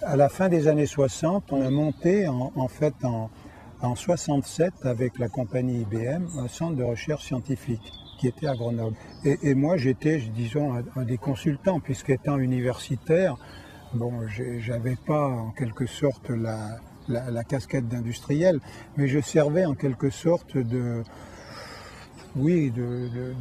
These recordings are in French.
À la fin des années 60, on a monté en 67 avec la compagnie IBM un centre de recherche scientifique qui était à Grenoble. Et moi j'étais, disons, un des consultants, puisqu'étant universitaire, bon, j'avais pas en quelque sorte la casquette d'industriel, mais je servais en quelque sorte de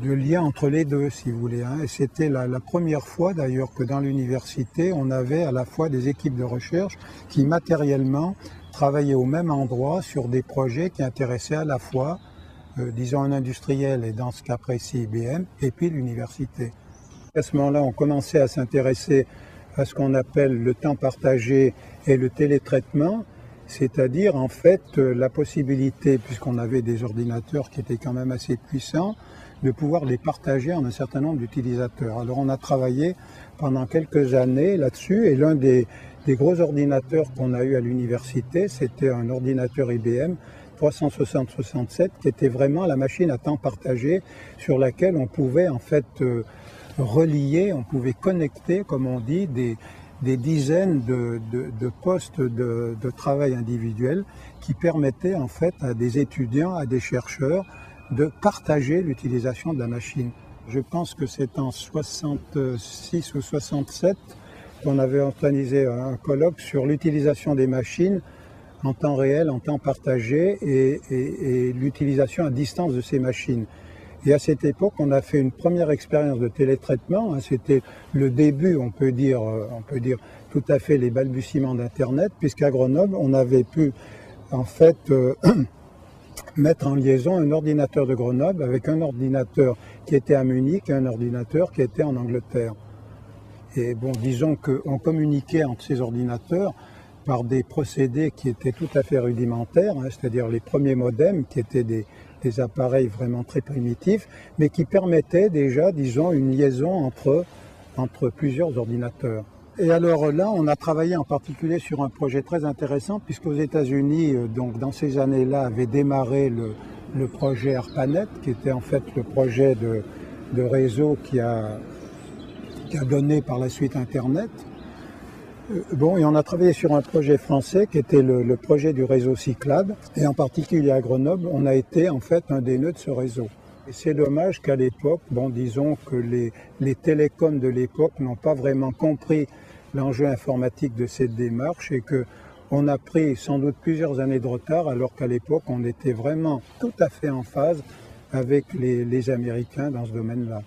lien entre les deux, si vous voulez. Et c'était la première fois d'ailleurs que dans l'université, on avait à la fois des équipes de recherche qui matériellement travaillaient au même endroit sur des projets qui intéressaient à la fois, disons, un industriel, et dans ce cas précis IBM, et puis l'université. À ce moment-là, on commençait à s'intéresser à ce qu'on appelle le temps partagé et le télétraitement, c'est-à-dire en fait la possibilité, puisqu'on avait des ordinateurs qui étaient quand même assez puissants, de pouvoir les partager en un certain nombre d'utilisateurs. Alors on a travaillé pendant quelques années là-dessus, et l'un des gros ordinateurs qu'on a eu à l'université, c'était un ordinateur IBM 360-67 qui était vraiment la machine à temps partagé sur laquelle on pouvait en fait relier, on pouvait connecter, comme on dit, des dizaines de postes de travail individuels qui permettaient en fait à des étudiants, à des chercheurs de partager l'utilisation de la machine. Je pense que c'est en 66 ou 67 qu'on avait organisé un colloque sur l'utilisation des machines en temps réel, en temps partagé, et l'utilisation à distance de ces machines. Et à cette époque, on a fait une première expérience de télétraitement. C'était le début, on peut dire tout à fait les balbutiements d'Internet, puisqu'à Grenoble, on avait pu en fait mettre en liaison un ordinateur de Grenoble avec un ordinateur qui était à Munich et un ordinateur qui était en Angleterre. Et bon, disons qu'on communiquait entre ces ordinateurs par des procédés qui étaient tout à fait rudimentaires, c'est-à-dire les premiers modems qui étaient des appareils vraiment très primitifs, mais qui permettaient déjà, disons, une liaison entre plusieurs ordinateurs. Et alors là, on a travaillé en particulier sur un projet très intéressant, puisqu'aux États-Unis, donc dans ces années-là, avait démarré le projet ARPANET, qui était en fait le projet de réseau qui a donné par la suite Internet. Bon, et on a travaillé sur un projet français qui était le projet du réseau Cyclade, et en particulier à Grenoble, on a été en fait un des nœuds de ce réseau. Et c'est dommage qu'à l'époque, bon, disons que les télécoms de l'époque n'ont pas vraiment compris l'enjeu informatique de cette démarche, et qu'on a pris sans doute plusieurs années de retard, alors qu'à l'époque, on était vraiment tout à fait en phase avec les Américains dans ce domaine-là.